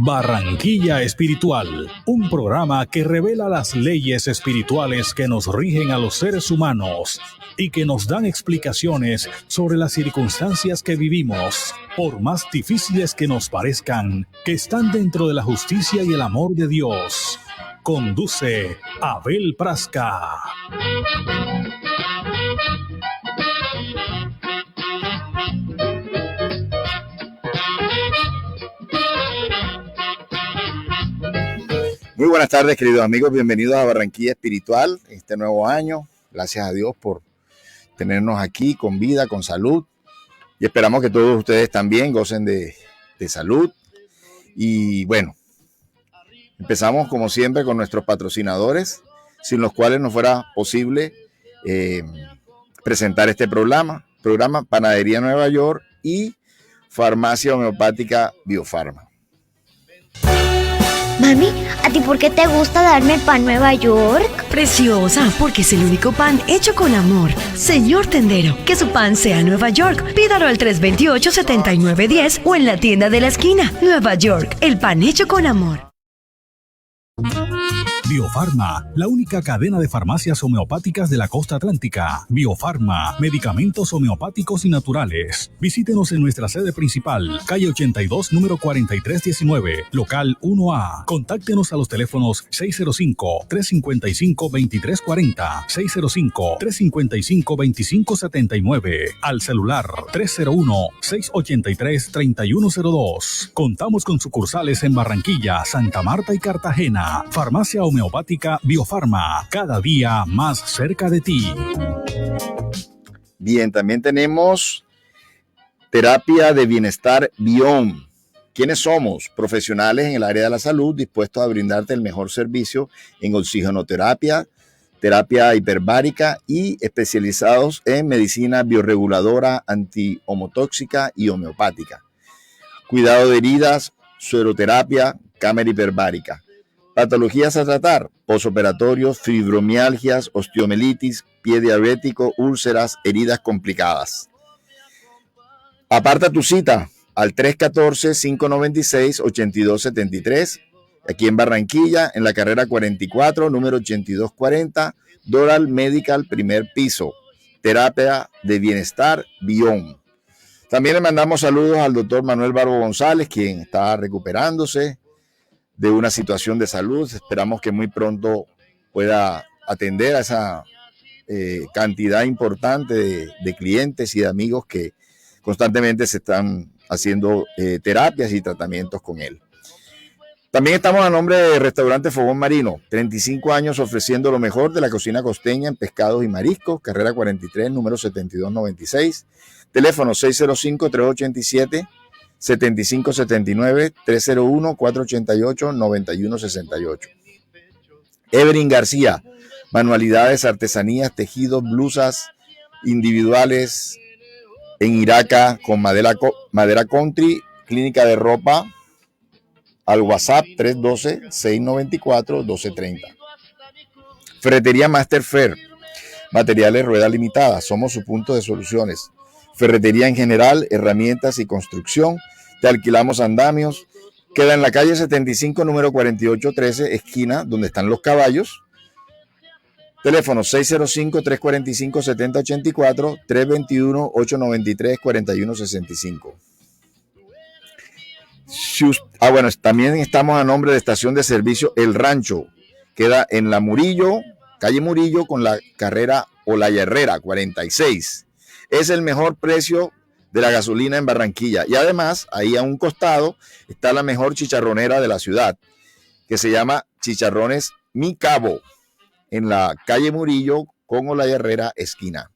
Barranquilla Espiritual, un programa que revela las leyes espirituales que nos rigen a los seres humanos y que nos dan explicaciones sobre las circunstancias que vivimos, por más difíciles que nos parezcan, que están dentro de la justicia y el amor de Dios. Conduce Abel Prasca. Muy buenas tardes, queridos amigos. Bienvenidos a Barranquilla Espiritual, este nuevo año. Gracias a Dios por tenernos aquí con vida, con salud. Y esperamos que todos ustedes también gocen de salud. Y bueno, empezamos como siempre con nuestros patrocinadores, sin los cuales no fuera posible presentar este programa Panadería Nueva York y Farmacia Homeopática Biofarma. Mami, ¿a ti por qué te gusta darme el pan Nueva York? Preciosa, porque es el único pan hecho con amor. Señor tendero, que su pan sea Nueva York. Pídalo al 328-7910 o en la tienda de la esquina. Nueva York, el pan hecho con amor. Biofarma, la única cadena de farmacias homeopáticas de la costa atlántica. Biofarma, medicamentos homeopáticos y naturales. Visítenos en nuestra sede principal, calle 82, número 4319, local 1A. Contáctenos a los teléfonos 605-355-2340, 605-355-2579, al celular 301-683-3102. Contamos con sucursales en Barranquilla, Santa Marta y Cartagena. Farmacia Homeopática Biofarma, cada día más cerca de ti. Bien, también tenemos Terapia de Bienestar Beyond. ¿Quiénes somos? Profesionales en el área de la salud dispuestos a brindarte el mejor servicio en oxigenoterapia, terapia hiperbárica y especializados en medicina bioreguladora, antihomotóxica y homeopática. Cuidado de heridas, sueroterapia, cámara hiperbárica. Patologías a tratar: posoperatorios, fibromialgias, osteomelitis, pie diabético, úlceras, heridas complicadas. Aparta tu cita al 314-596-8273, aquí en Barranquilla, en la carrera 44, número 8240, Doral Medical, primer piso. Terapia de Bienestar Beyond. También le mandamos saludos al doctor Manuel Barbo González, quien está recuperándose de una situación de salud. Esperamos que muy pronto pueda atender a esa cantidad importante de clientes y de amigos que constantemente se están haciendo terapias y tratamientos con él. También estamos a nombre de Restaurante Fogón Marino, 35 años ofreciendo lo mejor de la cocina costeña en pescados y mariscos, carrera 43, número 7296, teléfono 605-387 7579, 301-488-9168. Evelyn García, manualidades, artesanías, tejidos, blusas individuales en Iraca con madera country, clínica de ropa, al WhatsApp 312-694-1230. Ferretería Master Fair, materiales rueda limitada, somos su punto de soluciones. Ferretería en general, herramientas y construcción. Te alquilamos andamios. Queda en la calle 75, número 4813, esquina donde están los caballos. Teléfono 605-345-7084, 321-893-4165. Bueno, también estamos a nombre de Estación de Servicio El Rancho. Queda en la Murillo, calle Murillo, con la carrera Olaya Herrera, 46. Es el mejor precio de la gasolina en Barranquilla. Y además, ahí a un costado está la mejor chicharronera de la ciudad, que se llama Chicharrones Mi Cabo, en la calle Murillo con Olaya Herrera, esquina.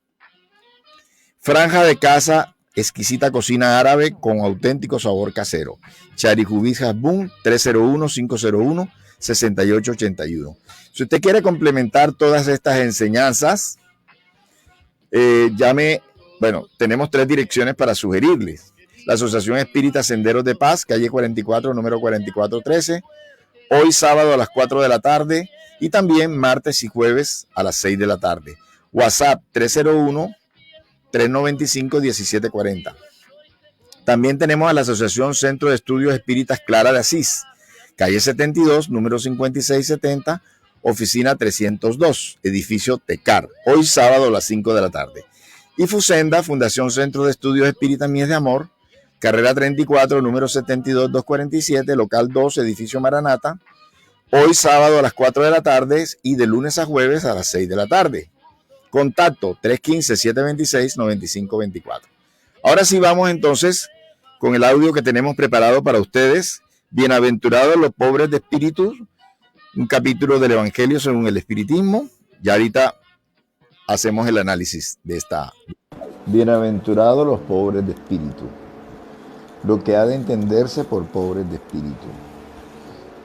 Franja de casa, exquisita cocina árabe con auténtico sabor casero. Charicubis Hasbun, 301-501-6881. Si usted quiere complementar todas estas enseñanzas, llame. Bueno, tenemos 3 direcciones para sugerirles. La Asociación Espírita Senderos de Paz, calle 44, número 4413, hoy sábado a las 4 de la tarde y también martes y jueves a las 6 de la tarde. WhatsApp 301-395-1740. También tenemos a la Asociación Centro de Estudios Espíritas Clara de Asís, calle 72, número 5670, oficina 302, edificio Tecar, hoy sábado a las 5 de la tarde. Y Fusenda, Fundación Centro de Estudios Espíritas Mies de Amor, carrera 34, número 72247, local 2, edificio Maranata, hoy sábado a las 4 de la tarde y de lunes a jueves a las 6 de la tarde. Contacto 315-726-9524. Ahora sí vamos entonces con el audio que tenemos preparado para ustedes. Bienaventurados los pobres de espíritu, un capítulo del Evangelio según el espiritismo. Ya ahorita hacemos el análisis de esta. Bienaventurados los pobres de espíritu, lo que ha de entenderse por pobres de espíritu.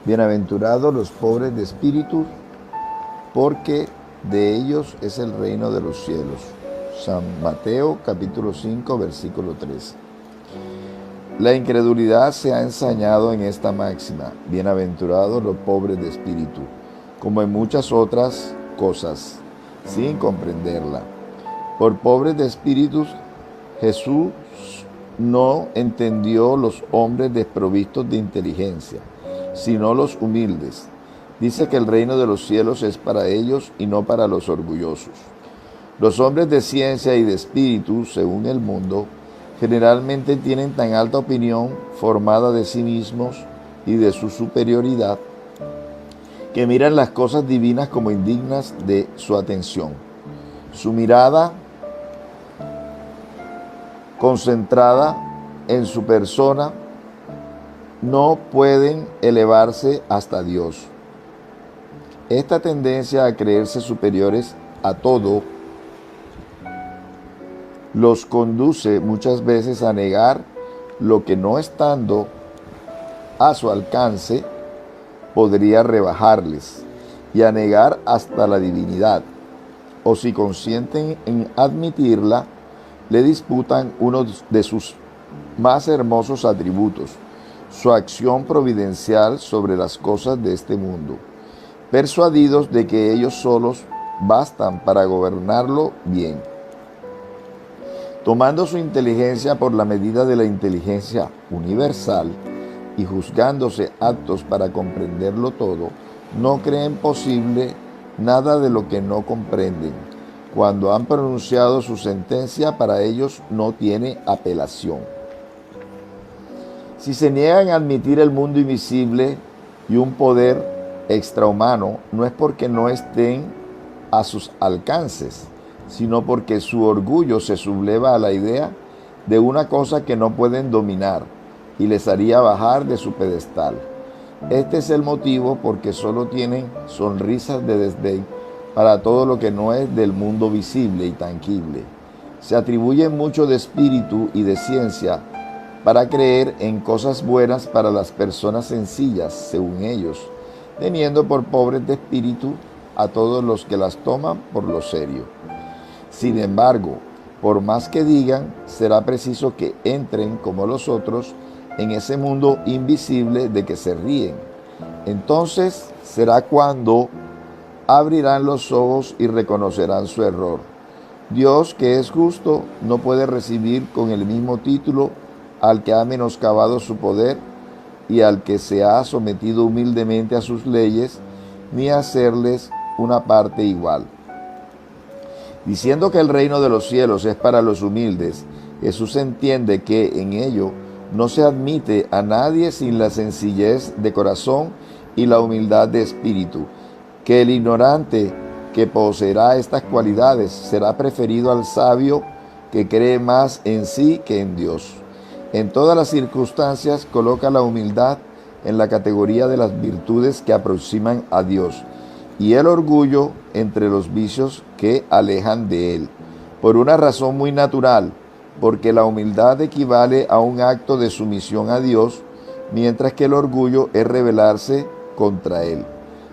Bienaventurados los pobres de espíritu, porque de ellos es el reino de los cielos. San Mateo capítulo 5 versículo 3. La incredulidad se ha ensañado en esta máxima, bienaventurados los pobres de espíritu, como en muchas otras cosas, sin comprenderla. Por pobres de espíritus, Jesús no entendió los hombres desprovistos de inteligencia, sino los humildes. Dice que el reino de los cielos es para ellos y no para los orgullosos. Los hombres de ciencia y de espíritu, según el mundo, generalmente tienen tan alta opinión formada de sí mismos y de su superioridad, que miran las cosas divinas como indignas de su atención. Su mirada concentrada en su persona no pueden elevarse hasta Dios. Esta tendencia a creerse superiores a todo los conduce muchas veces a negar lo que, no estando a su alcance, podría rebajarles, y a negar hasta la divinidad, o si consienten en admitirla, le disputan uno de sus más hermosos atributos, su acción providencial sobre las cosas de este mundo, persuadidos de que ellos solos bastan para gobernarlo bien. Tomando su inteligencia por la medida de la inteligencia universal y juzgándose aptos para comprenderlo todo, no creen posible nada de lo que no comprenden. Cuando han pronunciado su sentencia, para ellos no tiene apelación. Si se niegan a admitir el mundo invisible y un poder extrahumano, no es porque no estén a sus alcances, sino porque su orgullo se subleva a la idea de una cosa que no pueden dominar y les haría bajar de su pedestal. Este es el motivo porque solo tienen sonrisas de desdén para todo lo que no es del mundo visible y tangible. Se atribuyen mucho de espíritu y de ciencia para creer en cosas buenas para las personas sencillas, según ellos, teniendo por pobres de espíritu a todos los que las toman por lo serio. Sin embargo, por más que digan, será preciso que entren, como los otros, en ese mundo invisible de que se ríen. Entonces será cuando abrirán los ojos y reconocerán su error. Dios, que es justo, no puede recibir con el mismo título al que ha menoscabado su poder y al que se ha sometido humildemente a sus leyes, ni hacerles una parte igual. Diciendo que el reino de los cielos es para los humildes, Jesús entiende que en ello no se admite a nadie sin la sencillez de corazón y la humildad de espíritu, que el ignorante que poseerá estas cualidades será preferido al sabio que cree más en sí que en Dios. En todas las circunstancias coloca la humildad en la categoría de las virtudes que aproximan a Dios, y el orgullo entre los vicios que alejan de Él, por una razón muy natural, porque la humildad equivale a un acto de sumisión a Dios, mientras que el orgullo es rebelarse contra Él.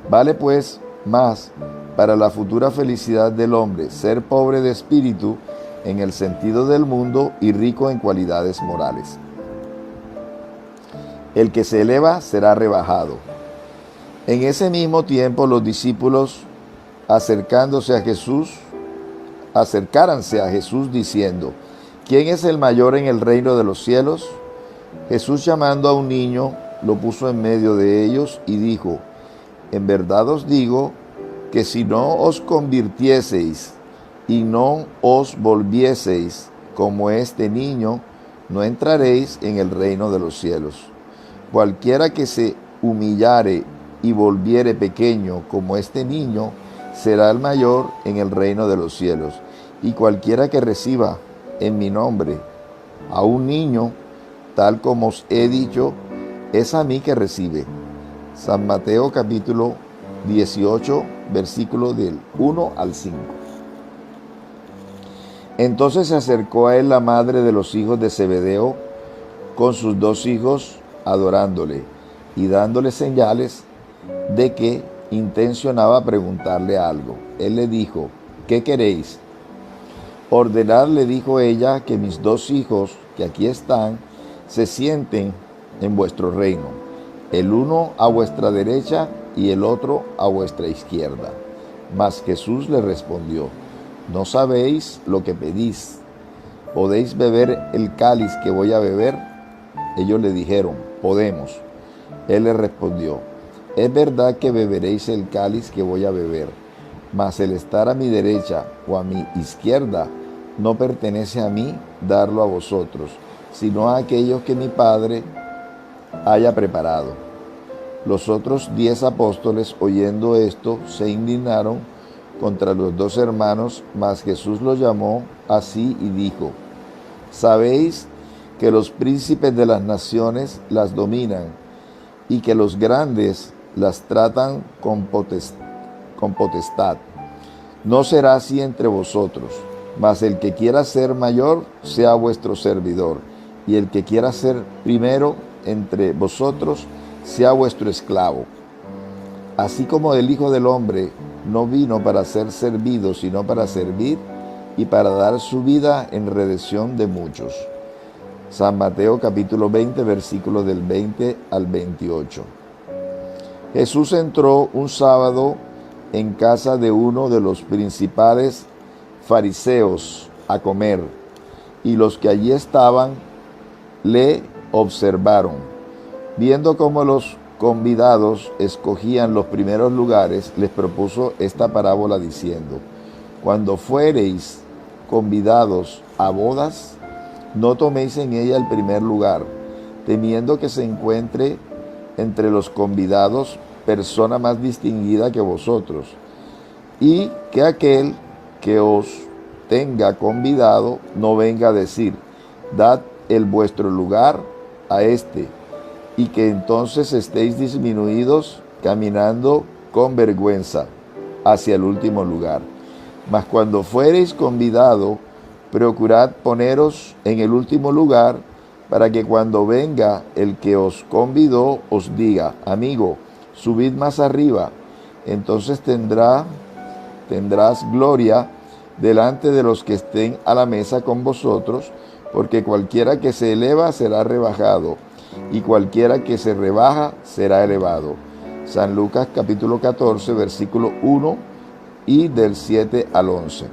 Vale pues más para la futura felicidad del hombre ser pobre de espíritu en el sentido del mundo y rico en cualidades morales. El que se eleva será rebajado. En ese mismo tiempo los discípulos acercáranse a Jesús diciendo: ¿Quién es el mayor en el reino de los cielos? Jesús, llamando a un niño, lo puso en medio de ellos y dijo: en verdad os digo que si no os convirtieseis y no os volvieseis como este niño, no entraréis en el reino de los cielos. Cualquiera que se humillare y volviere pequeño como este niño, será el mayor en el reino de los cielos. Y cualquiera que reciba en mi nombre a un niño, tal como os he dicho, es a mí que recibe. San Mateo capítulo 18, versículos del 1 al 5. Entonces se acercó a él la madre de los hijos de Zebedeo con sus 2 hijos, adorándole y dándole señales de que intencionaba preguntarle algo. Él le dijo: ¿qué queréis? Ordenad, le dijo ella, que mis 2 hijos que aquí están se sienten en vuestro reino, el uno a vuestra derecha y el otro a vuestra izquierda. Mas Jesús le respondió: no sabéis lo que pedís. ¿Podéis beber el cáliz que voy a beber? Ellos le dijeron: podemos. Él le respondió: es verdad que beberéis el cáliz que voy a beber, mas el estar a mi derecha o a mi izquierda no pertenece a mí darlo a vosotros, sino a aquellos que mi Padre haya preparado. Los otros 10 apóstoles, oyendo esto, se indignaron contra los 2 hermanos, mas Jesús los llamó así y dijo: sabéis que los príncipes de las naciones las dominan y que los grandes las tratan con potestad. No será así entre vosotros, mas el que quiera ser mayor sea vuestro servidor, y el que quiera ser primero entre vosotros sea vuestro esclavo. Así como el Hijo del Hombre no vino para ser servido, sino para servir y para dar su vida en redención de muchos. San Mateo capítulo 20, versículos del 20 al 28. Jesús entró un sábado en casa de uno de los principales fariseos a comer, y los que allí estaban le observaron. Viendo cómo los convidados escogían los primeros lugares, les propuso esta parábola diciendo: cuando fuereis convidados a bodas, no toméis en ella el primer lugar, temiendo que se encuentre entre los convidados persona más distinguida que vosotros, y que aquel que os tenga convidado no venga a decir: dad el vuestro lugar a este, y que entonces estéis disminuidos caminando con vergüenza hacia el último lugar. Mas cuando fuereis convidado, procurad poneros en el último lugar, para que cuando venga el que os convidó os diga: amigo, subid más arriba. Entonces tendrás gloria delante de los que estén a la mesa con vosotros, porque cualquiera que se eleva será rebajado, y cualquiera que se rebaja será elevado. San Lucas capítulo 14, versículo 1 y del 7 al 11.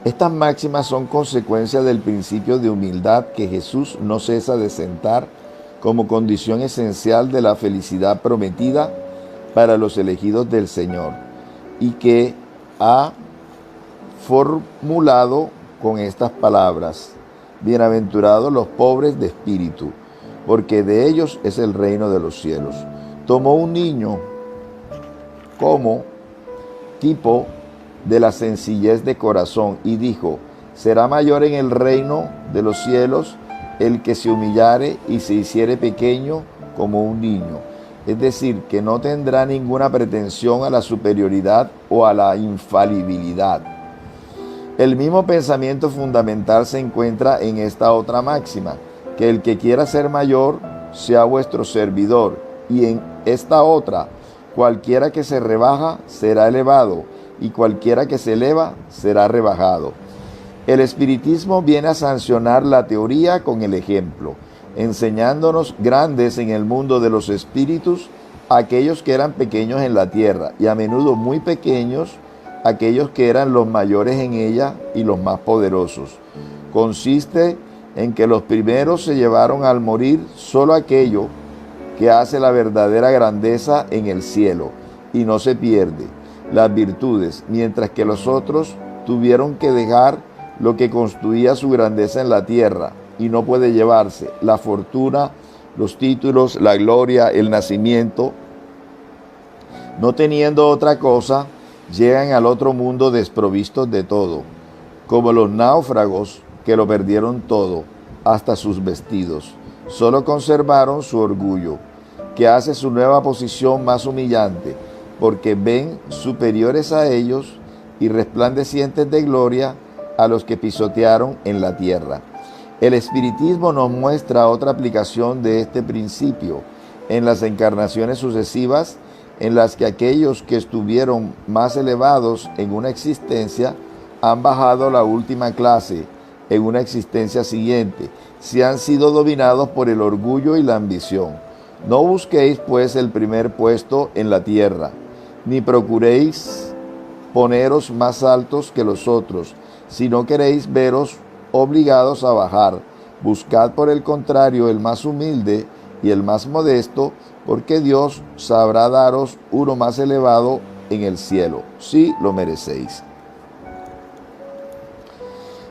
Estas máximas son consecuencia del principio de humildad que Jesús no cesa de sentar como condición esencial de la felicidad prometida para los elegidos del Señor, y que ha formulado con estas palabras: bienaventurados los pobres de espíritu, porque de ellos es el reino de los cielos. Tomó un niño como tipo de la sencillez de corazón y dijo: será mayor en el reino de los cielos el que se humillare y se hiciere pequeño como un niño. Es decir, que no tendrá ninguna pretensión a la superioridad o a la infalibilidad. El mismo pensamiento fundamental se encuentra en esta otra máxima: que el que quiera ser mayor sea vuestro servidor, y en esta otra: cualquiera que se rebaja será elevado, y cualquiera que se eleva será rebajado. El espiritismo viene a sancionar la teoría con el ejemplo, enseñándonos grandes en el mundo de los espíritus aquellos que eran pequeños en la tierra, y a menudo muy pequeños aquellos que eran los mayores en ella y los más poderosos. Consiste en que los primeros se llevaron al morir solo aquello que hace la verdadera grandeza en el cielo y no se pierde, las virtudes, mientras que los otros tuvieron que dejar lo que construía su grandeza en la tierra y no puede llevarse, la fortuna, los títulos, la gloria, el nacimiento. No teniendo otra cosa, llegan al otro mundo desprovistos de todo, como los náufragos que lo perdieron todo, hasta sus vestidos. Solo conservaron su orgullo, que hace su nueva posición más humillante, porque ven superiores a ellos y resplandecientes de gloria a los que pisotearon en la tierra. El espiritismo nos muestra otra aplicación de este principio en las encarnaciones sucesivas, en las que aquellos que estuvieron más elevados en una existencia han bajado a la última clase en una existencia siguiente, si han sido dominados por el orgullo y la ambición. No busquéis pues el primer puesto en la tierra, ni procuréis poneros más altos que los otros, si no queréis veros obligados a bajar. Buscad por el contrario el más humilde y el más modesto, porque Dios sabrá daros uno más elevado en el cielo, si lo merecéis.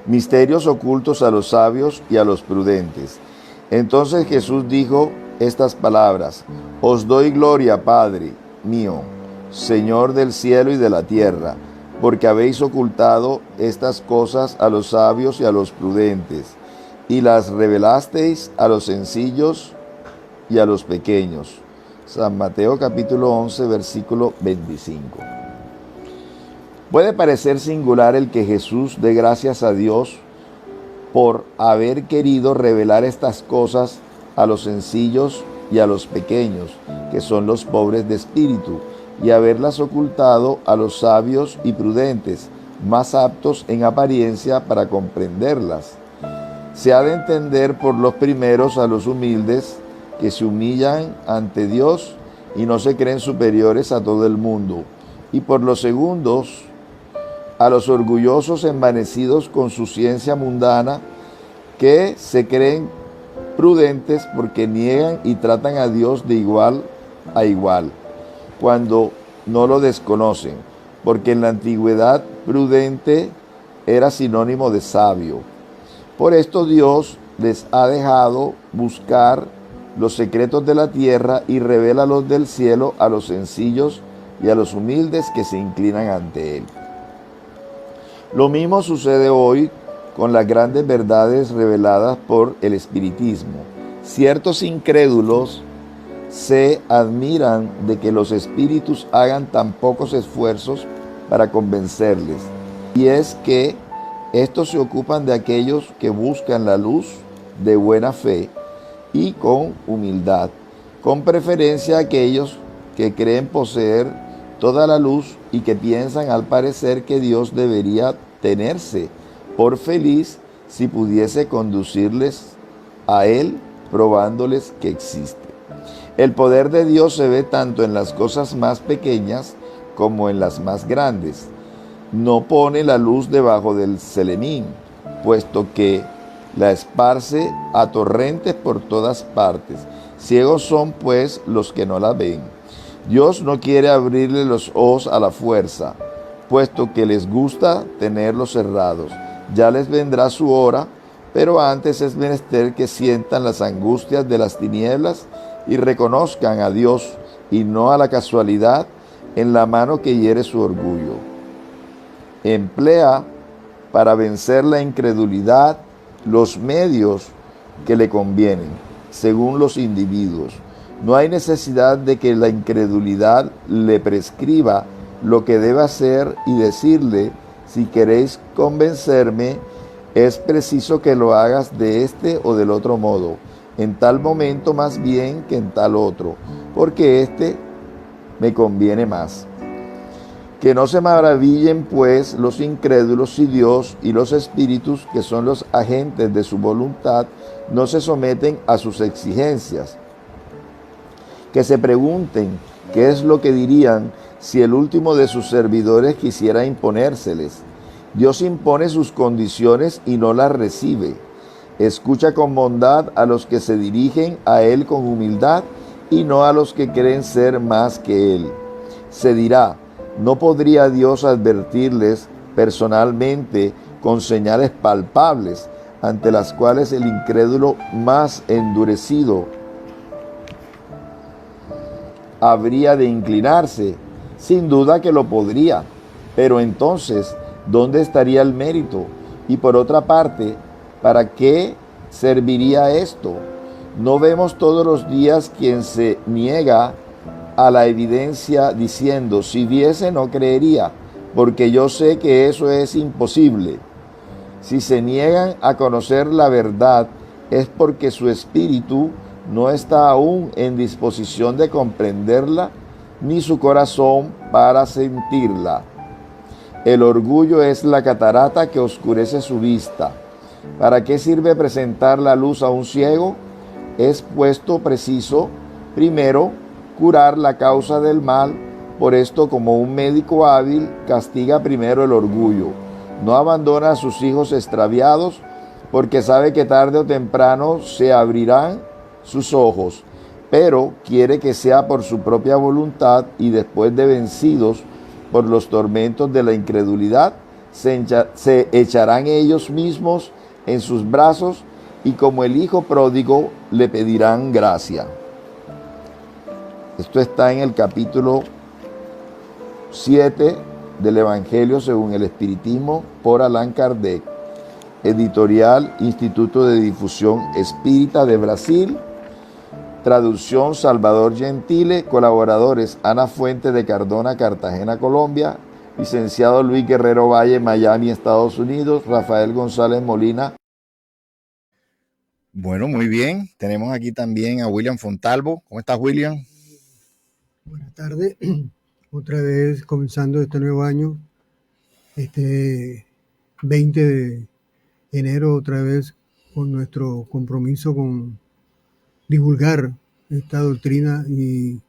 Misterios ocultos a los sabios y a los prudentes. Entonces Jesús dijo estas palabras: Os doy gloria, Padre mío, Señor del cielo y de la tierra, porque habéis ocultado estas cosas a los sabios y a los prudentes, y las revelasteis a los sencillos y a los pequeños. San Mateo capítulo 11, versículo 25. Puede parecer singular el que Jesús dé gracias a Dios por haber querido revelar estas cosas a los sencillos y a los pequeños, que son los pobres de espíritu, y haberlas ocultado a los sabios y prudentes, más aptos en apariencia para comprenderlas. Se ha de entender por los primeros a los humildes, que se humillan ante Dios y no se creen superiores a todo el mundo, y por los segundos a los orgullosos envanecidos con su ciencia mundana, que se creen prudentes porque niegan y tratan a Dios de igual a igual, cuando no lo desconocen, porque en la antigüedad prudente era sinónimo de sabio. Por esto Dios les ha dejado buscar los secretos de la tierra y revela los del cielo a los sencillos y a los humildes que se inclinan ante Él. Lo mismo sucede hoy con las grandes verdades reveladas por el espiritismo. Ciertos incrédulos se admiran de que los espíritus hagan tan pocos esfuerzos para convencerles, y es que estos se ocupan de aquellos que buscan la luz de buena fe y con humildad, con preferencia a aquellos que creen poseer toda la luz y que piensan al parecer que Dios debería tenerse por feliz si pudiese conducirles a Él, probándoles que existe. El poder de Dios se ve tanto en las cosas más pequeñas como en las más grandes. No pone la luz debajo del celemín, puesto que la esparce a torrentes por todas partes. Ciegos son, pues, los que no la ven. Dios no quiere abrirle los ojos a la fuerza, puesto que les gusta tenerlos cerrados. Ya les vendrá su hora, pero antes es menester que sientan las angustias de las tinieblas y reconozcan a Dios y no a la casualidad en la mano que hiere su orgullo. Emplea para vencer la incredulidad los medios que le convienen, según los individuos. No hay necesidad de que la incredulidad le prescriba lo que debe hacer y decirle: si queréis convencerme, es preciso que lo hagas de este o del otro modo, en tal momento más bien que en tal otro, porque este me conviene más. Que no se maravillen pues los incrédulos si Dios y los espíritus, que son los agentes de su voluntad, no se someten a sus exigencias. Que se pregunten qué es lo que dirían si el último de sus servidores quisiera imponérseles. Dios impone sus condiciones y no las recibe. Escucha con bondad a los que se dirigen a Él con humildad y no a los que creen ser más que Él. Se dirá, ¿no podría Dios advertirles personalmente con señales palpables ante las cuales el incrédulo más endurecido habría de inclinarse? Sin duda que lo podría, pero entonces, ¿dónde estaría el mérito? Y por otra parte, ¿para qué serviría esto? ¿No vemos todos los días quien se niega a la evidencia diciendo, si viese no creería, porque yo sé que eso es imposible? Si se niegan a conocer la verdad, es porque su espíritu no está aún en disposición de comprenderla, ni su corazón para sentirla. El orgullo es la catarata que oscurece su vista. ¿Para qué sirve presentar la luz a un ciego? Es puesto preciso, primero, curar la causa del mal. Por esto, como un médico hábil, castiga primero el orgullo. No abandona a sus hijos extraviados, porque sabe que tarde o temprano se abrirán sus ojos, pero quiere que sea por su propia voluntad y después de vencidos por los tormentos de la incredulidad, se echarán ellos mismos en sus brazos y como el hijo pródigo le pedirán gracia. Esto está en el capítulo 7 del Evangelio según el Espiritismo por Allan Kardec, editorial Instituto de Difusión Espírita de Brasil, traducción Salvador Gentile, colaboradores Ana Fuente de Cardona, Cartagena, Colombia, licenciado Luis Guerrero Valle, Miami, Estados Unidos, Rafael González Molina. Bueno, muy bien. Tenemos aquí también a William Fontalvo. ¿Cómo estás, William? Buenas tardes. Otra vez comenzando este nuevo año, este 20 de enero, otra vez con nuestro compromiso con divulgar esta doctrina y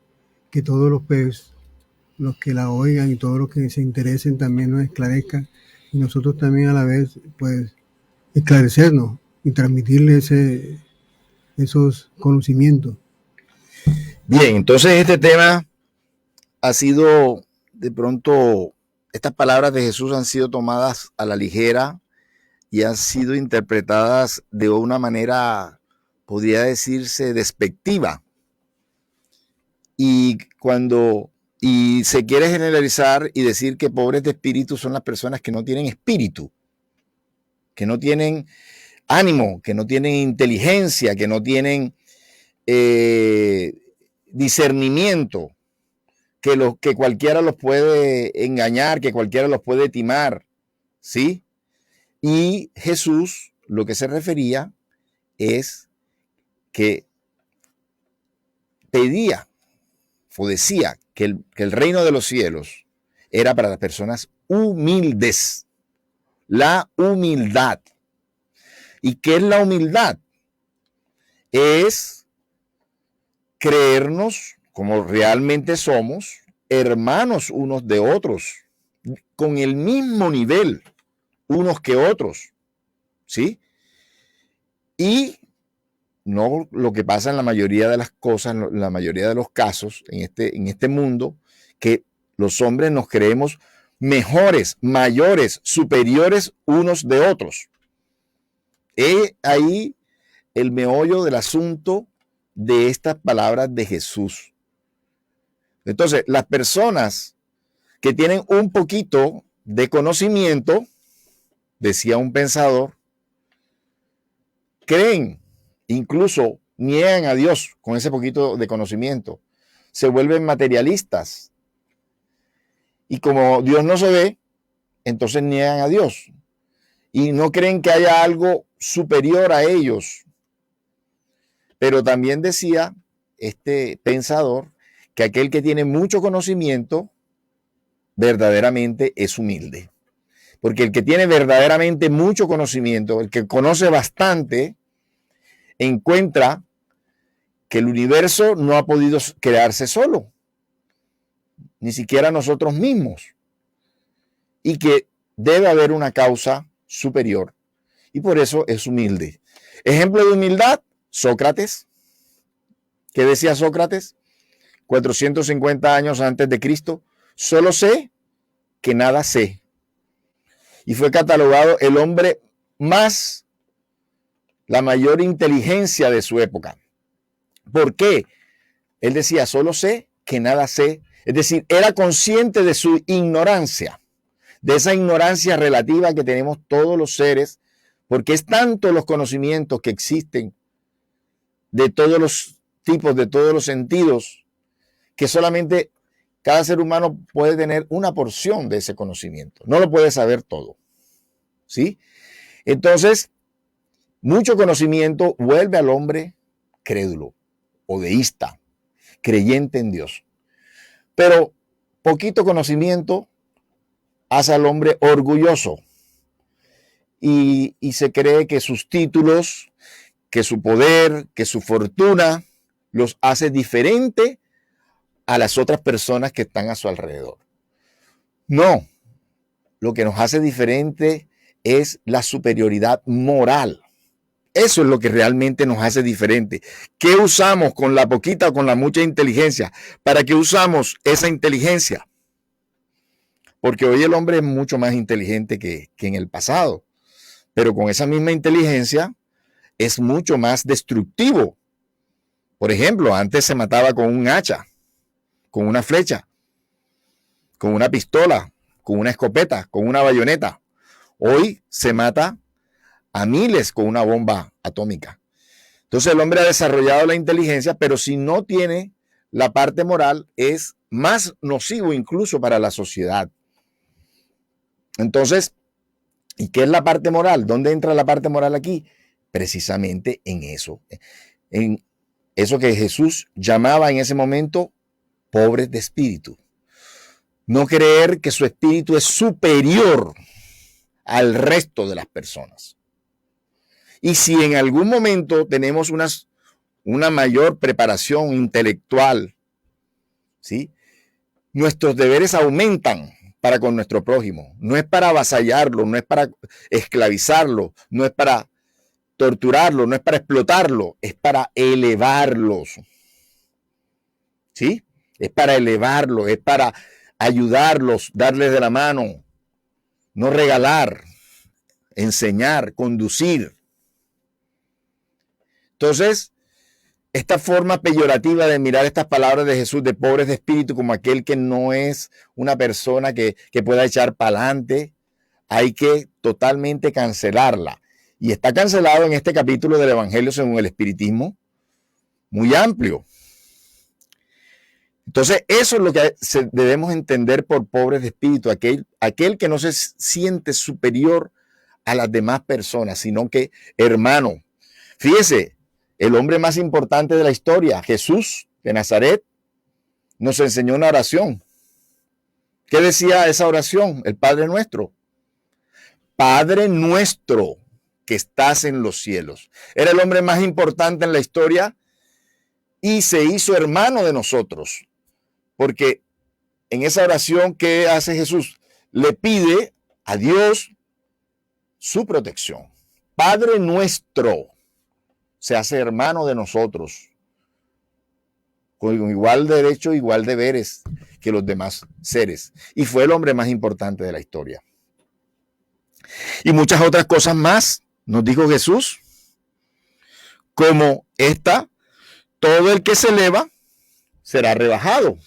que todos los que la oigan y todos los que se interesen también nos esclarezcan y nosotros también a la vez pues esclarecernos y transmitirle esos conocimientos. Bien, entonces este tema ha sido, de pronto, estas palabras de Jesús han sido tomadas a la ligera y han sido interpretadas de una manera, podría decirse, despectiva. Y se quiere generalizar y decir que pobres de espíritu son las personas que no tienen espíritu, que no tienen ánimo, que no tienen inteligencia, que no tienen discernimiento, que cualquiera los puede engañar, que cualquiera los puede timar, ¿sí? Y Jesús lo que se refería es que pedía o decía que el reino de los cielos era para las personas humildes, la humildad. ¿Y qué es la humildad? Es creernos como realmente somos, hermanos unos de otros, con el mismo nivel unos que otros, ¿sí? Y no lo que pasa en la mayoría de las cosas, en la mayoría de los casos en este mundo, que los hombres nos creemos mejores, mayores, superiores unos de otros. Es ahí el meollo del asunto de estas palabras de Jesús. Entonces, las personas que tienen un poquito de conocimiento, decía un pensador, creen, incluso niegan a Dios con ese poquito de conocimiento, se vuelven materialistas. Y como Dios no se ve, entonces niegan a Dios. Y no creen que haya algo superior a ellos. Pero también decía este pensador que aquel que tiene mucho conocimiento verdaderamente es humilde. Porque el que tiene verdaderamente mucho conocimiento, el que conoce bastante, encuentra que el universo no ha podido crearse solo, ni siquiera nosotros mismos, y que debe haber una causa superior. Y por eso es humilde. Ejemplo de humildad, Sócrates. ¿Qué decía Sócrates? 450 años antes de Cristo. Solo sé que nada sé. Y fue catalogado el hombre más, la mayor inteligencia de su época. ¿Por qué? Él decía, solo sé que nada sé. Es decir, era consciente de su ignorancia, de esa ignorancia relativa que tenemos todos los seres, porque es tanto los conocimientos que existen de todos los tipos, de todos los sentidos, que solamente cada ser humano puede tener una porción de ese conocimiento. No lo puede saber todo. ¿Sí? Entonces, mucho conocimiento vuelve al hombre crédulo o deísta, creyente en Dios. Pero poquito conocimiento hace al hombre orgulloso y se cree que sus títulos, que su poder, que su fortuna los hace diferente a las otras personas que están a su alrededor. No, lo que nos hace diferente es la superioridad moral. Eso es lo que realmente nos hace diferente. ¿Qué usamos con la poquita o con la mucha inteligencia? ¿Para qué usamos esa inteligencia? Porque hoy el hombre es mucho más inteligente que en el pasado. Pero con esa misma inteligencia es mucho más destructivo. Por ejemplo, antes se mataba con un hacha, con una flecha, con una pistola, con una escopeta, con una bayoneta. Hoy se mata a miles con una bomba atómica. Entonces el hombre ha desarrollado la inteligencia, pero si no tiene la parte moral, es más nocivo incluso para la sociedad. Entonces, ¿y qué es la parte moral? ¿Dónde entra la parte moral aquí? Precisamente en eso que Jesús llamaba en ese momento pobres de espíritu. No creer que su espíritu es superior al resto de las personas. Y si en algún momento tenemos una mayor preparación intelectual, ¿sí? Nuestros deberes aumentan para con nuestro prójimo. No es para avasallarlo, no es para esclavizarlo, no es para torturarlo, no es para explotarlo, es para elevarlos. ¿Sí? Es para elevarlos, es para ayudarlos, darles de la mano, no regalar, enseñar, conducir. Entonces, esta forma peyorativa de mirar estas palabras de Jesús de pobres de espíritu como aquel que no es una persona que pueda echar para adelante, hay que totalmente cancelarla. Y está cancelado en este capítulo del Evangelio según el Espiritismo, muy amplio. Entonces, eso es lo que debemos entender por pobres de espíritu, aquel que no se siente superior a las demás personas, sino que hermano. Fíjese, el hombre más importante de la historia, Jesús de Nazaret, nos enseñó una oración. ¿Qué decía esa oración? El Padre Nuestro. Padre nuestro que estás en los cielos. Era el hombre más importante en la historia y se hizo hermano de nosotros. Porque en esa oración que hace Jesús, le pide a Dios su protección. Padre nuestro se hace hermano de nosotros, con igual derecho, igual deberes que los demás seres. Y fue el hombre más importante de la historia. Y muchas otras cosas más nos dijo Jesús, como esta: todo el que se eleva será rebajado,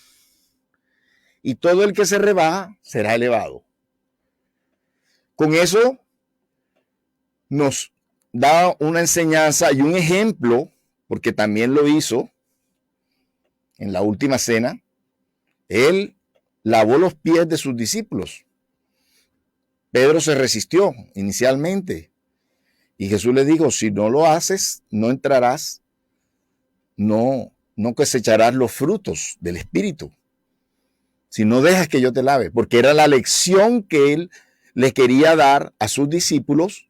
y todo el que se rebaja será elevado. Con eso nos da una enseñanza y un ejemplo, porque también lo hizo en la última cena. Él lavó los pies de sus discípulos. Pedro se resistió inicialmente y Jesús le dijo: si no lo haces, no entrarás, no cosecharás los frutos del Espíritu. Si no dejas que yo te lave, porque era la lección que él le quería dar a sus discípulos,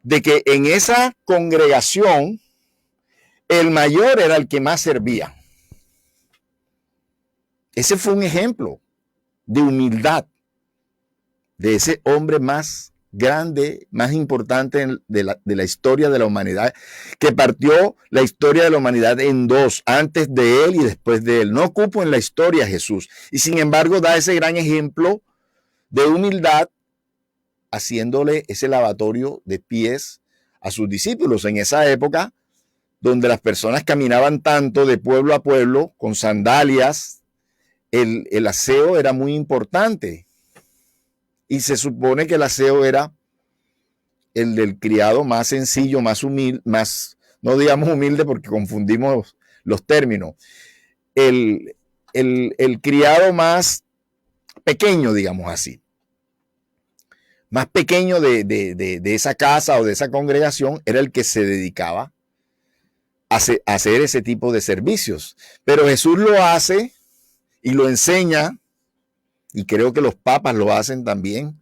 de que en esa congregación el mayor era el que más servía. Ese fue un ejemplo de humildad de ese hombre más grande, más importante de la historia de la humanidad, que partió la historia de la humanidad en dos, antes de él y después de él. No cupo en la historia a Jesús. Y sin embargo da ese gran ejemplo de humildad, haciéndole ese lavatorio de pies a sus discípulos en esa época donde las personas caminaban tanto de pueblo a pueblo con sandalias. El aseo era muy importante y se supone que el aseo era el del criado más sencillo, más humilde, más, no digamos humilde porque confundimos los términos, el criado más pequeño, digamos así, más pequeño de esa casa o de esa congregación era el que se dedicaba a hacer ese tipo de servicios. Pero Jesús lo hace y lo enseña, y creo que los papas lo hacen también,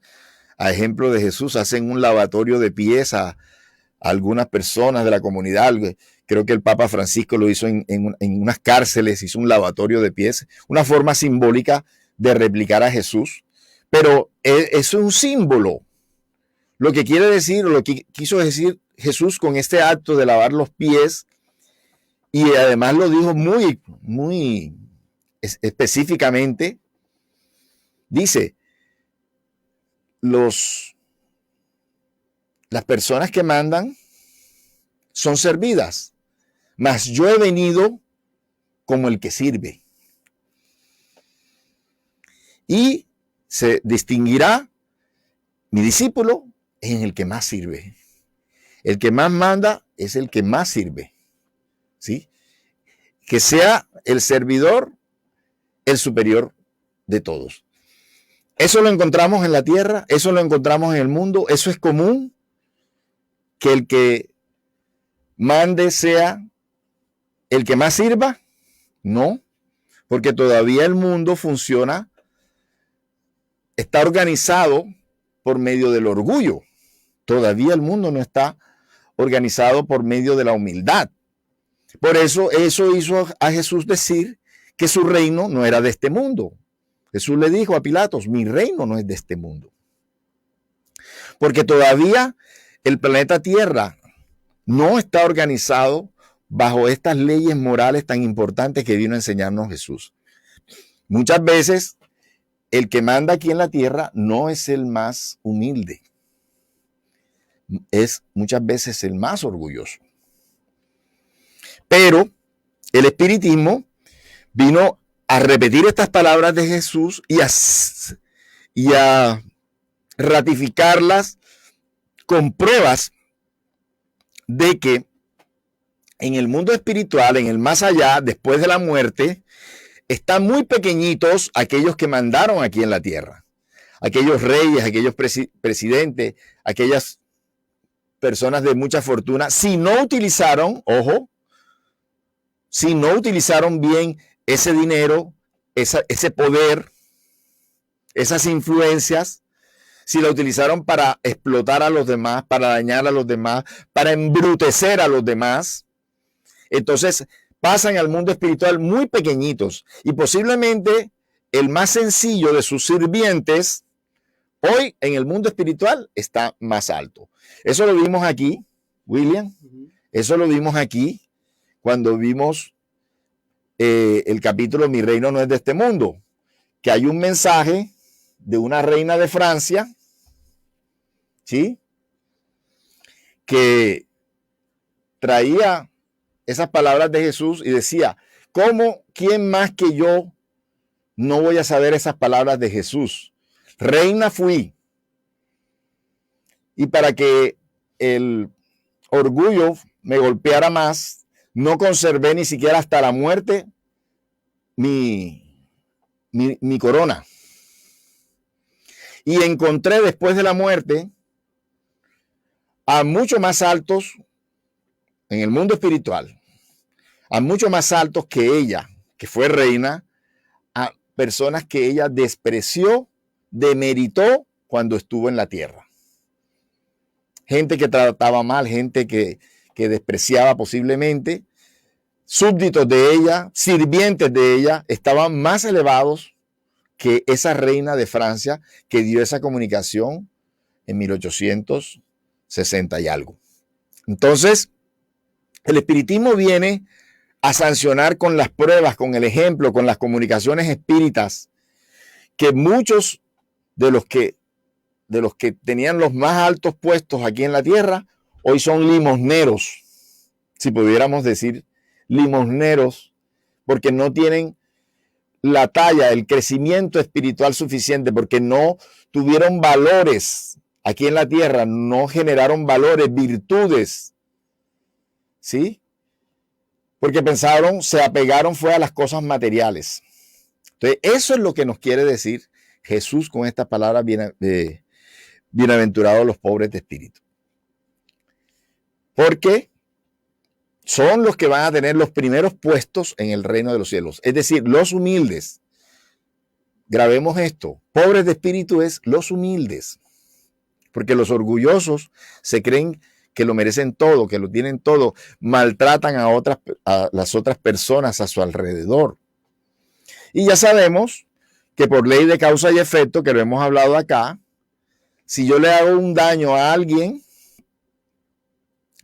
a ejemplo de Jesús, hacen un lavatorio de pies a algunas personas de la comunidad. Creo que el Papa Francisco lo hizo en unas cárceles, hizo un lavatorio de pies, una forma simbólica de replicar a Jesús. Pero es un símbolo. Lo que quiere decir, lo que quiso decir Jesús con este acto de lavar los pies, y además lo dijo muy, muy específicamente, dice, las personas que mandan son servidas, mas yo he venido como el que sirve. Y se distinguirá mi discípulo en el que más sirve. El que más manda es el que más sirve. ¿Sí? Que sea el servidor el superior de todos. Eso lo encontramos en la tierra, eso lo encontramos en el mundo, eso es común, que el que mande sea el que más sirva. No, porque todavía el mundo funciona, está organizado por medio del orgullo. Todavía el mundo no está organizado por medio de la humildad. Por eso hizo a Jesús decir que su reino no era de este mundo. Jesús le dijo a Pilatos, mi reino no es de este mundo. Porque todavía el planeta Tierra no está organizado bajo estas leyes morales tan importantes que vino a enseñarnos Jesús. Muchas veces el que manda aquí en la tierra no es el más humilde, es muchas veces el más orgulloso. Pero el espiritismo vino a repetir estas palabras de Jesús y a ratificarlas con pruebas de que en el mundo espiritual, en el más allá, después de la muerte, están muy pequeñitos aquellos que mandaron aquí en la tierra. Aquellos reyes, aquellos presidentes, aquellas personas de mucha fortuna, si no utilizaron, ojo, si no utilizaron bien ese dinero, ese poder, esas influencias, si la utilizaron para explotar a los demás, para dañar a los demás, para embrutecer a los demás, entonces pasan al mundo espiritual muy pequeñitos. Y posiblemente el más sencillo de sus sirvientes, hoy en el mundo espiritual está más alto. Eso lo vimos aquí, William. Eso lo vimos aquí cuando vimos el capítulo Mi reino no es de este mundo, que hay un mensaje de una reina de Francia, ¿sí?, que traía esas palabras de Jesús y decía, ¿cómo, quién más que yo no voy a saber esas palabras de Jesús? Reina fui. Y para que el orgullo me golpeara más, no conservé ni siquiera hasta la muerte mi corona. Y encontré después de la muerte a mucho más altos en el mundo espiritual, a mucho más altos que ella, que fue reina, a personas que ella despreció, demeritó cuando estuvo en la tierra. Gente que trataba mal, gente que despreciaba posiblemente, súbditos de ella, sirvientes de ella, estaban más elevados que esa reina de Francia que dio esa comunicación en 1860 y algo. Entonces, el espiritismo viene a sancionar con las pruebas, con el ejemplo, con las comunicaciones espíritas, que muchos de los que tenían los más altos puestos aquí en la tierra, hoy son limosneros, si pudiéramos decir limosneros, porque no tienen la talla, el crecimiento espiritual suficiente, porque no tuvieron valores aquí en la tierra, no generaron valores, virtudes, ¿sí? Porque pensaron, se apegaron fue a las cosas materiales. Entonces, eso es lo que nos quiere decir Jesús con esta palabra, bienaventurados los pobres de espíritu. Porque son los que van a tener los primeros puestos en el reino de los cielos. Es decir, los humildes. Grabemos esto. Pobres de espíritu es los humildes. Porque los orgullosos se creen que lo merecen todo, que lo tienen todo. Maltratan a las otras personas a su alrededor. Y ya sabemos que por ley de causa y efecto, que lo hemos hablado acá, si yo le hago un daño a alguien,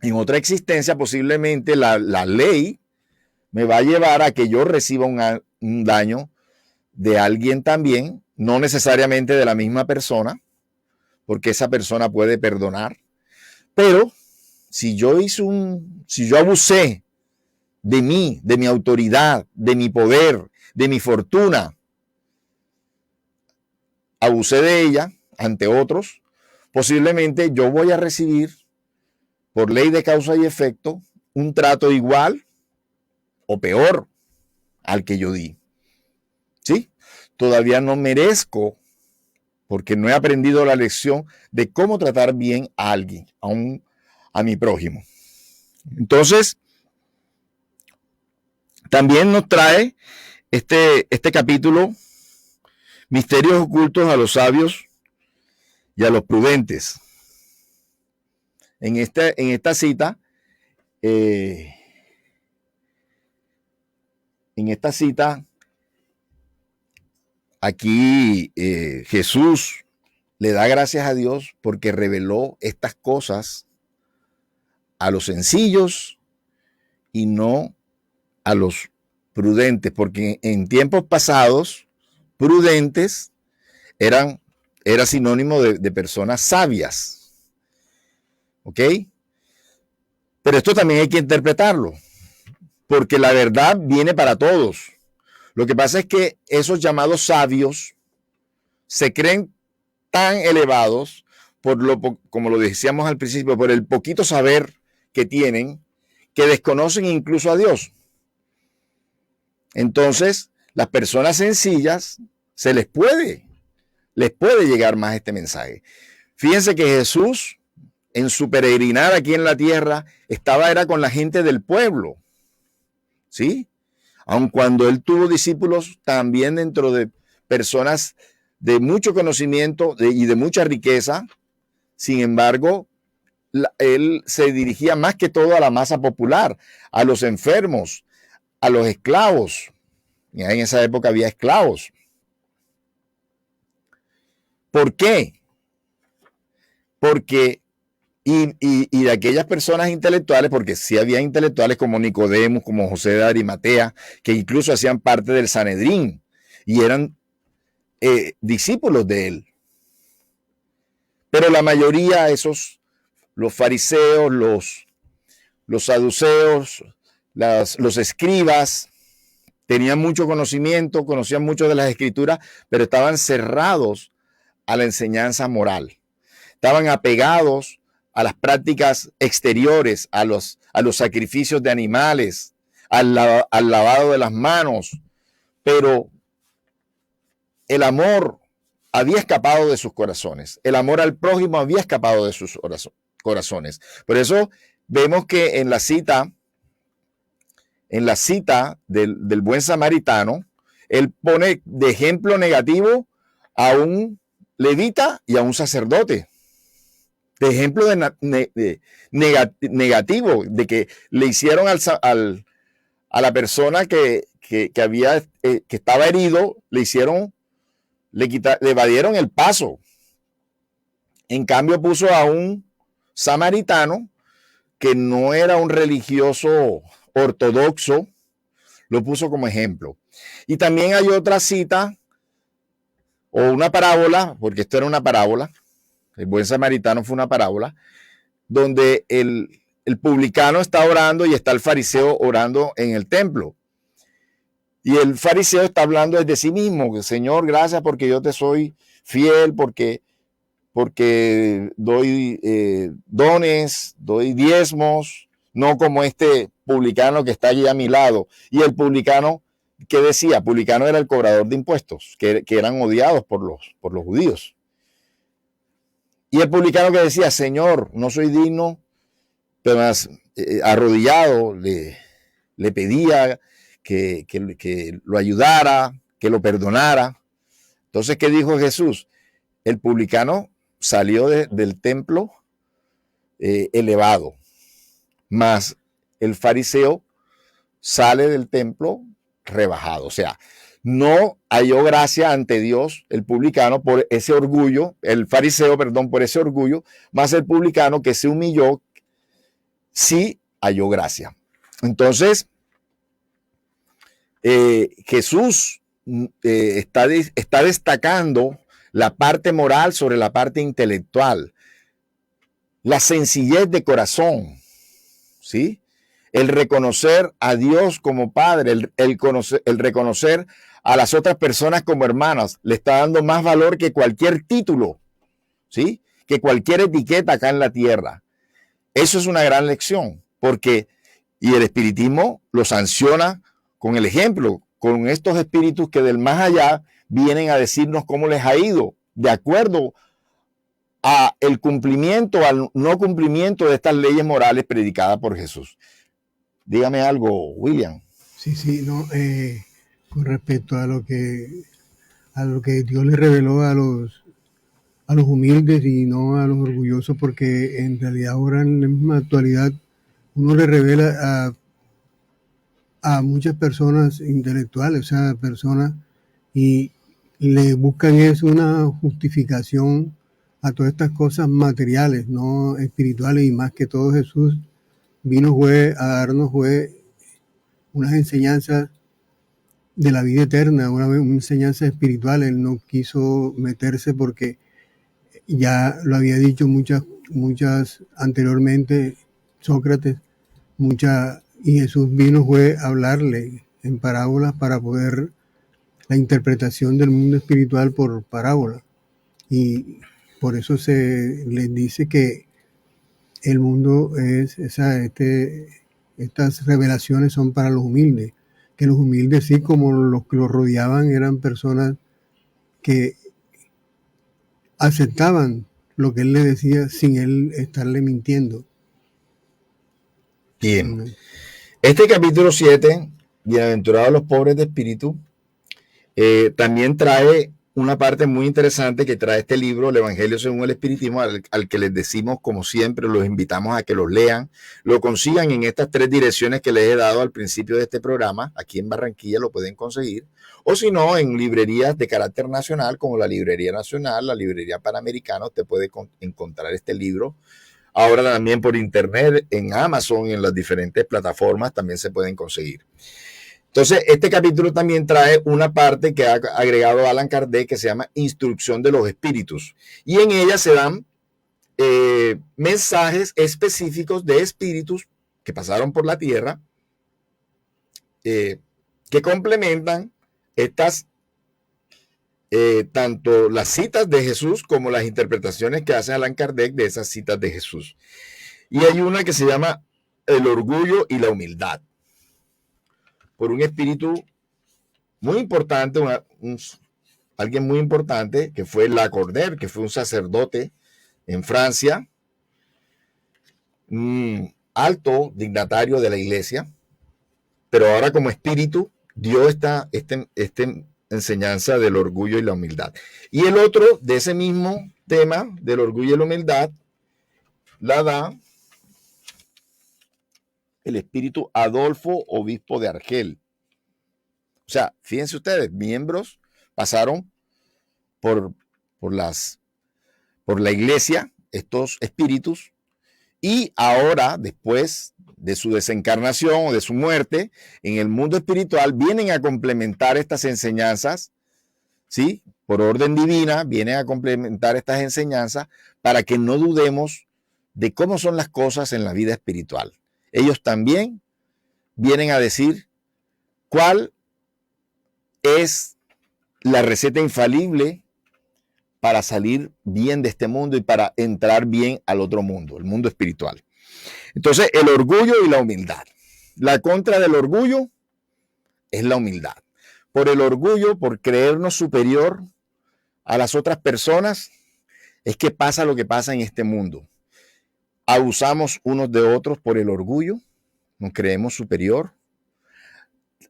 en otra existencia, posiblemente la ley me va a llevar a que yo reciba un daño de alguien también, no necesariamente de la misma persona, porque esa persona puede perdonar. Pero si yo abusé de mí, de mi autoridad, de mi poder, de mi fortuna, abusé de ella ante otros, posiblemente yo voy a recibir, por ley de causa y efecto, un trato igual o peor al que yo di. ¿Sí? Todavía no merezco, porque no he aprendido la lección de cómo tratar bien a alguien, a mi prójimo. Entonces, también nos trae este capítulo misterios ocultos a los sabios y a los prudentes. En esta cita, aquí Jesús le da gracias a Dios porque reveló estas cosas a los sencillos y no a los prudentes, porque en tiempos pasados, prudentes era sinónimo de personas sabias. ¿Ok? Pero esto también hay que interpretarlo, porque la verdad viene para todos. Lo que pasa es que esos llamados sabios se creen tan elevados como lo decíamos al principio, por el poquito saber que tienen, que desconocen incluso a Dios. Entonces, las personas sencillas les puede llegar más este mensaje. Fíjense que Jesús, en su peregrinar aquí en la tierra, era con la gente del pueblo, ¿sí? Aun cuando él tuvo discípulos también dentro de personas de mucho conocimiento y de mucha riqueza, sin embargo, él se dirigía más que todo a la masa popular, a los enfermos, a los esclavos. Y en esa época había esclavos. ¿Por qué? Porque y de aquellas personas intelectuales, porque sí había intelectuales como Nicodemo, como José de Arimatea, que incluso hacían parte del Sanedrín y eran discípulos de él. Pero la mayoría, los fariseos, los saduceos, los escribas, tenían mucho conocimiento, conocían mucho de las escrituras, pero estaban cerrados a la enseñanza moral. Estaban apegados a las prácticas exteriores, a los sacrificios de animales, al lavado de las manos, pero el amor había escapado de sus corazones. El amor al prójimo había escapado de sus corazones. Por eso vemos que en la cita del buen samaritano, él pone de ejemplo negativo a un levita y a un sacerdote. De ejemplo negativo, de que le hicieron a la persona que estaba herido, le evadieron el paso. En cambio puso a un samaritano que no era un religioso ortodoxo, lo puso como ejemplo. Y también hay otra cita o una parábola, porque esto era una parábola, el buen samaritano fue una parábola, donde el publicano está orando y está el fariseo orando en el templo. Y el fariseo está hablando desde sí mismo, Señor, gracias porque yo te soy fiel, porque doy dones, doy diezmos, no como este publicano que está allí a mi lado. Y el publicano, ¿qué decía? Publicano era el cobrador de impuestos, que eran odiados por los judíos. Y el publicano que decía, Señor, no soy digno, pero más arrodillado le pedía que lo ayudara, que lo perdonara. Entonces, ¿qué dijo Jesús? El publicano salió del templo elevado, más el fariseo sale del templo rebajado. O sea, no halló gracia ante Dios el publicano por ese orgullo, el fariseo, perdón, por ese orgullo, más el publicano que se humilló, sí halló gracia. Entonces, Jesús está destacando la parte moral sobre la parte intelectual, la sencillez de corazón, ¿sí? El reconocer a Dios como Padre, el reconocer a las otras personas como hermanas, le está dando más valor que cualquier título, ¿sí? Que cualquier etiqueta acá en la tierra. Eso es una gran lección, y el espiritismo lo sanciona con el ejemplo, con estos espíritus que del más allá vienen a decirnos cómo les ha ido, de acuerdo a el cumplimiento, al no cumplimiento de estas leyes morales predicadas por Jesús. Dígame algo, William. Sí, no, con respecto a lo que Dios le reveló a los humildes y no a los orgullosos, porque en realidad ahora en la misma actualidad uno le revela a muchas personas intelectuales, o sea, personas, y le buscan es una justificación a todas estas cosas materiales, no espirituales, y más que todo Jesús vino a darnos unas enseñanzas de la vida eterna, una enseñanza espiritual. Él no quiso meterse porque ya lo había dicho muchas anteriormente Sócrates, y Jesús vino a hablarle en parábolas para poder la interpretación del mundo espiritual por parábolas. Y por eso se les dice que el mundo estas revelaciones son para los humildes, que los humildes, sí, como los que los rodeaban, eran personas que aceptaban lo que él le decía sin él estarle mintiendo. Bien. Este capítulo 7, Bienaventurados los pobres de espíritu, también trae una parte muy interesante que trae este libro, el Evangelio según el Espiritismo, al que les decimos, como siempre, los invitamos a que los lean, lo consigan en estas 3 direcciones que les he dado al principio de este programa. Aquí en Barranquilla lo pueden conseguir, o si no, en librerías de carácter nacional, como la Librería Nacional, la Librería Panamericana. Usted puede encontrar este libro. Ahora también por internet, en Amazon y en las diferentes plataformas también se pueden conseguir. Entonces, este capítulo también trae una parte que ha agregado Allan Kardec que se llama Instrucción de los Espíritus. Y en ella se dan mensajes específicos de espíritus que pasaron por la tierra, que complementan estas, tanto las citas de Jesús como las interpretaciones que hace Allan Kardec de esas citas de Jesús. Y hay una que se llama El orgullo y la humildad, por un espíritu muy importante, alguien muy importante, que fue Lacordaire, que fue un sacerdote en Francia, un alto dignatario de la iglesia, pero ahora como espíritu dio esta enseñanza del orgullo y la humildad. Y el otro, de ese mismo tema, del orgullo y la humildad, la da el espíritu Adolfo, obispo de Argel. O sea, fíjense ustedes, miembros pasaron por por la iglesia, estos espíritus, y ahora, después de su desencarnación o de su muerte, en el mundo espiritual vienen a complementar estas enseñanzas, ¿sí? Por orden divina, vienen a complementar estas enseñanzas para que no dudemos de cómo son las cosas en la vida espiritual. Ellos también vienen a decir cuál es la receta infalible para salir bien de este mundo y para entrar bien al otro mundo, el mundo espiritual. Entonces, el orgullo y la humildad. La contra del orgullo es la humildad. Por el orgullo, por creernos superior a las otras personas, es que pasa lo que pasa en este mundo. Abusamos unos de otros por el orgullo, nos creemos superior.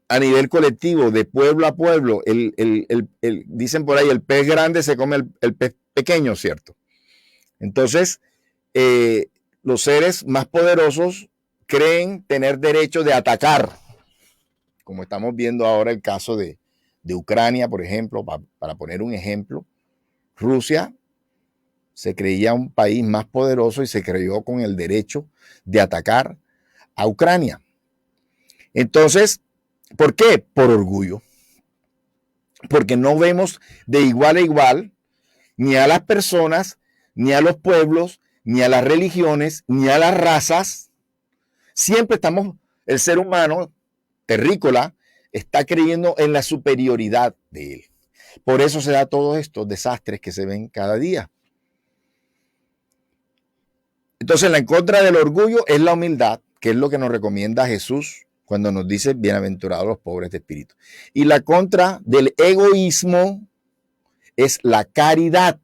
A nivel colectivo, de pueblo a pueblo, dicen por ahí, el pez grande se come el pez pequeño, ¿cierto? Entonces, los seres más poderosos creen tener derecho de atacar, como estamos viendo ahora el caso de Ucrania, por ejemplo, para poner un ejemplo. Rusia se creía un país más poderoso y se creyó con el derecho de atacar a Ucrania. Entonces, ¿por qué? Por orgullo. Porque no vemos de igual a igual ni a las personas, ni a los pueblos, ni a las religiones, ni a las razas. Siempre estamos, el ser humano terrícola está creyendo en la superioridad de él. Por eso se da todos estos desastres que se ven cada día. Entonces, la en contra del orgullo es la humildad, que es lo que nos recomienda Jesús cuando nos dice bienaventurados los pobres de espíritu. Y la contra del egoísmo es la caridad.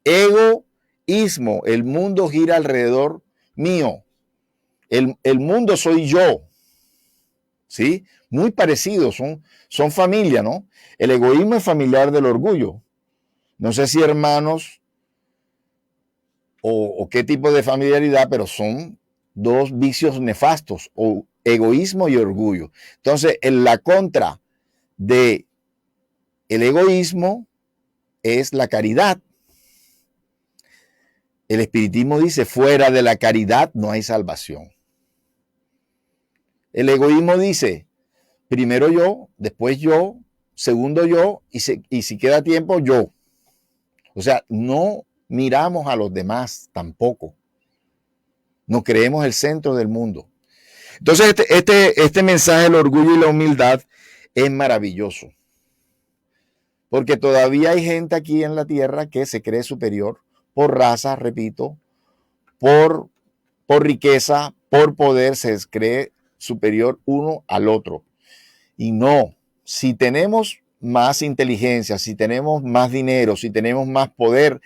Egoísmo, el mundo gira alrededor mío. El mundo soy yo. ¿Sí? Muy parecidos, son familia, ¿no? El egoísmo es familiar del orgullo. No sé si hermanos o qué tipo de familiaridad, pero son dos vicios nefastos, o egoísmo y orgullo. Entonces, en la contra de el egoísmo es la caridad. El espiritismo dice, fuera de la caridad no hay salvación. El egoísmo dice, primero yo, después yo, segundo yo, y si queda tiempo, yo. O sea, no miramos a los demás tampoco. No creemos el centro del mundo. Entonces, este mensaje del orgullo y la humildad es maravilloso. Porque todavía hay gente aquí en la tierra que se cree superior por raza, repito, por riqueza, por poder, se cree superior uno al otro. Y no, si tenemos más inteligencia, si tenemos más dinero, si tenemos más poder,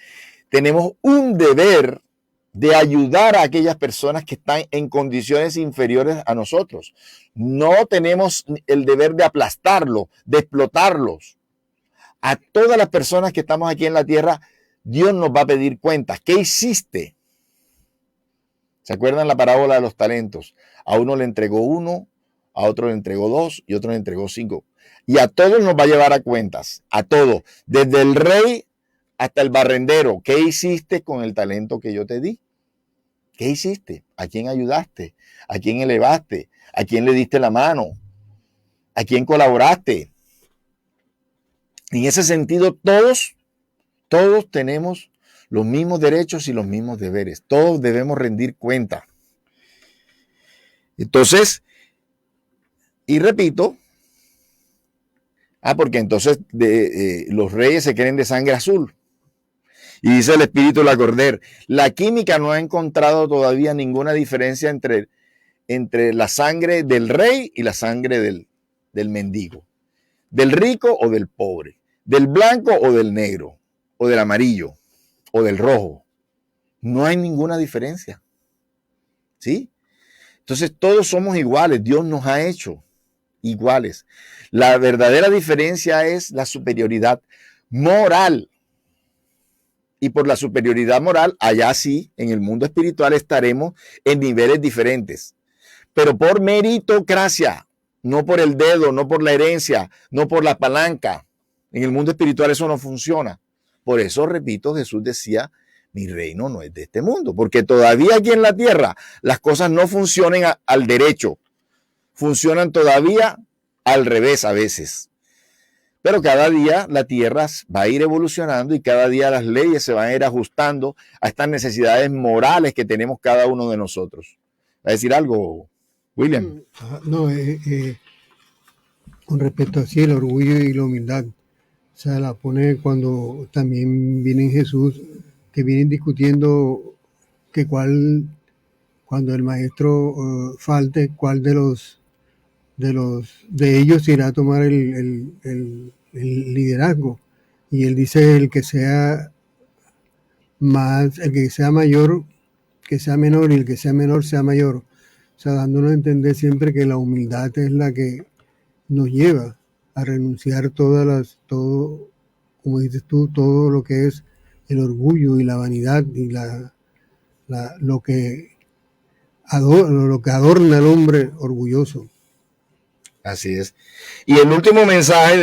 tenemos un deber de ayudar a aquellas personas que están en condiciones inferiores a nosotros. No tenemos el deber de aplastarlos, de explotarlos. A todas las personas que estamos aquí en la tierra, Dios nos va a pedir cuentas. ¿Qué hiciste? ¿Se acuerdan la parábola de los talentos? A uno le entregó 1, a otro le entregó 2 y a otro le entregó 5. Y a todos nos va a llevar a cuentas, a todos, desde el rey hasta el barrendero. ¿Qué hiciste con el talento que yo te di? ¿Qué hiciste? ¿A quién ayudaste? ¿A quién elevaste? ¿A quién le diste la mano? ¿A quién colaboraste? En ese sentido, todos tenemos los mismos derechos y los mismos deberes. Todos debemos rendir cuenta. Entonces, y repito, porque entonces los reyes se creen de sangre azul. Y dice el espíritu de la Cordera, la química no ha encontrado todavía ninguna diferencia entre la sangre del rey y la sangre del mendigo, del rico o del pobre, del blanco o del negro, o del amarillo, o del rojo. No hay ninguna diferencia. ¿Sí? Entonces todos somos iguales. Dios nos ha hecho iguales. La verdadera diferencia es la superioridad moral. Y por la superioridad moral, allá sí, en el mundo espiritual estaremos en niveles diferentes. Pero por meritocracia, no por el dedo, no por la herencia, no por la palanca. En el mundo espiritual eso no funciona. Por eso, repito, Jesús decía, mi reino no es de este mundo, porque todavía aquí en la tierra las cosas no funcionan al derecho, funcionan todavía al revés a veces. Pero cada día la tierra va a ir evolucionando y cada día las leyes se van a ir ajustando a estas necesidades morales que tenemos cada uno de nosotros. ¿Va a decir algo, William? No, con respecto a sí, el orgullo y la humildad. O sea, la pone cuando también viene Jesús, que vienen discutiendo que cuando el maestro falte, cuál de ellos irá a tomar el liderazgo. Y él dice el que sea mayor, que sea menor, y el que sea menor sea mayor. O sea, dándonos a entender siempre que la humildad es la que nos lleva a renunciar todo, como dices tú, todo lo que es el orgullo y la vanidad y lo que adorna al hombre orgulloso. Así es. Y el último mensaje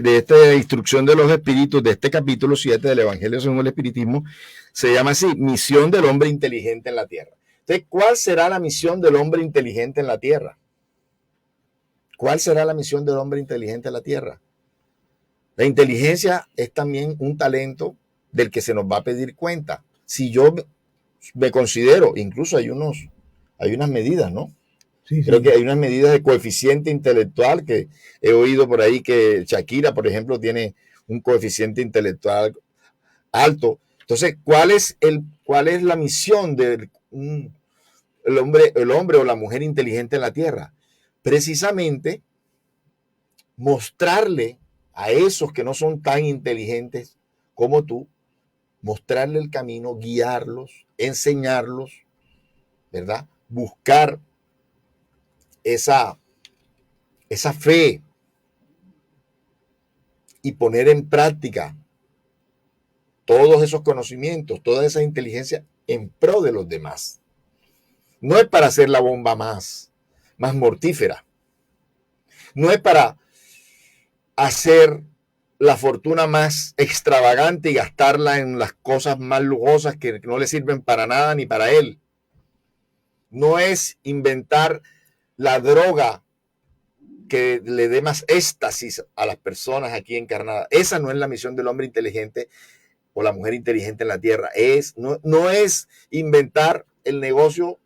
de esta instrucción de los espíritus, de este capítulo 7 del Evangelio según el Espiritismo, se llama así, misión del hombre inteligente en la tierra. Entonces, ¿cuál será la misión del hombre inteligente en la tierra? ¿Cuál será la misión del hombre inteligente en la tierra? La inteligencia es también un talento del que se nos va a pedir cuenta. Si yo me considero, incluso hay unas medidas, ¿no? Sí, Creo sí. que hay unas medidas de coeficiente intelectual que he oído por ahí que Shakira, por ejemplo, tiene un coeficiente intelectual alto. Entonces, ¿cuál es la misión del el hombre o la mujer inteligente en la tierra? Precisamente mostrarle a esos que no son tan inteligentes como tú, mostrarle el camino, guiarlos, enseñarlos, ¿verdad? Buscar esa fe y poner en práctica todos esos conocimientos, toda esa inteligencia en pro de los demás. No es para hacer la bomba más mortífera. No es para hacer la fortuna más extravagante y gastarla en las cosas más lujosas que no le sirven para nada ni para él. No es inventar la droga que le dé más éxtasis a las personas aquí encarnadas. Esa no es la misión del hombre inteligente o la mujer inteligente en la tierra. No es inventar el negocio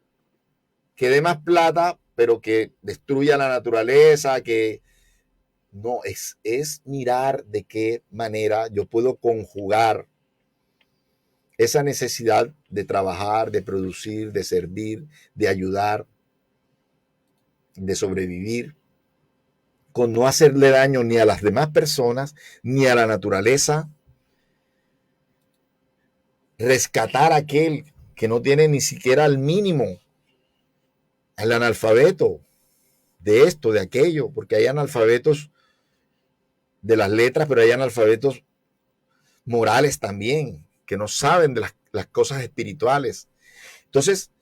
que dé más plata, pero que destruya la naturaleza, que no, es mirar de qué manera yo puedo conjugar esa necesidad de trabajar, de producir, de servir, de ayudar, de sobrevivir, con no hacerle daño ni a las demás personas, ni a la naturaleza, rescatar a aquel que no tiene ni siquiera el mínimo, al analfabeto de esto, de aquello, porque hay analfabetos de las letras, pero hay analfabetos morales también, que no saben de las cosas espirituales. Entonces,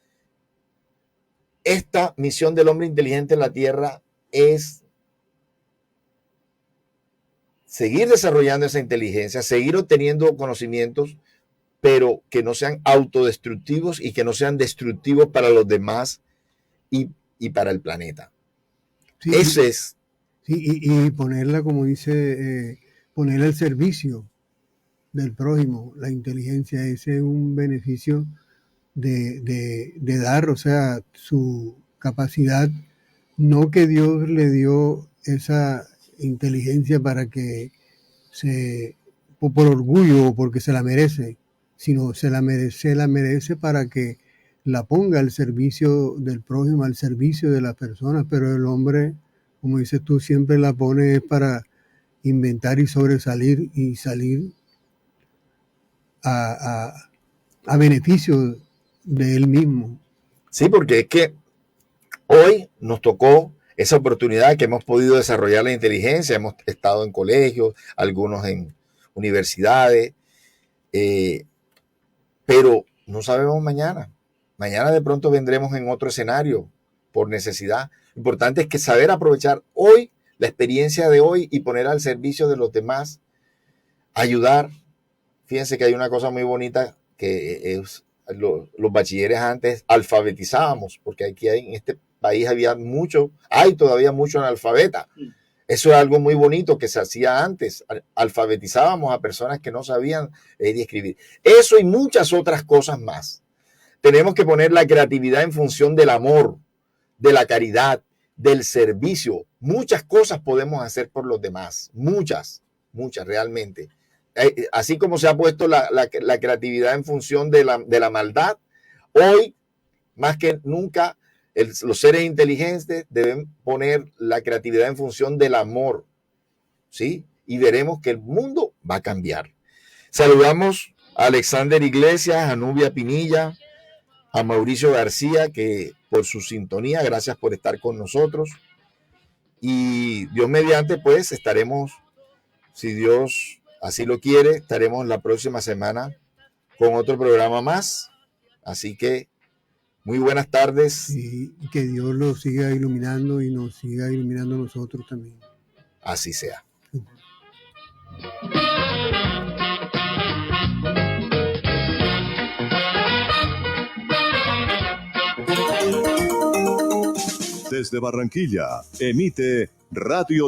esta misión del hombre inteligente en la tierra es seguir desarrollando esa inteligencia, seguir obteniendo conocimientos, pero que no sean autodestructivos y que no sean destructivos para los demás y para el planeta. Sí, Ese es. Sí, y ponerla, como dice, ponerla al servicio del prójimo, la inteligencia, ese es un beneficio de dar, o sea, su capacidad, no que Dios le dio esa inteligencia para que por orgullo o porque se la merece, sino se la merece para que la ponga al servicio del prójimo, al servicio de las personas, pero el hombre, como dices tú, siempre la pone para inventar y sobresalir y salir a beneficio de él mismo. Sí, porque es que hoy nos tocó esa oportunidad que hemos podido desarrollar la inteligencia, hemos estado en colegios, algunos en universidades, pero no sabemos mañana. Mañana de pronto vendremos en otro escenario por necesidad. Lo importante es que saber aprovechar hoy la experiencia de hoy y poner al servicio de los demás, ayudar, fíjense que hay una cosa muy bonita que es los bachilleres antes alfabetizábamos, porque aquí en este país hay todavía mucho analfabeta. Eso es algo muy bonito que se hacía antes. Alfabetizábamos a personas que no sabían leer y escribir. Eso y muchas otras cosas más. Tenemos que poner la creatividad en función del amor, de la caridad, del servicio. Muchas cosas podemos hacer por los demás. Muchas realmente. Así como se ha puesto la creatividad en función de la maldad, hoy, más que nunca, los seres inteligentes deben poner la creatividad en función del amor, ¿sí? Y veremos que el mundo va a cambiar. Saludamos a Alexander Iglesias, a Nubia Pinilla, a Mauricio García, que por su sintonía, gracias por estar con nosotros. Y Dios mediante, pues estaremos, si Dios así lo quiere, estaremos la próxima semana con otro programa más. Así que muy buenas tardes. Y que Dios los siga iluminando y nos siga iluminando a nosotros también. Así sea. Desde Barranquilla, emite Radio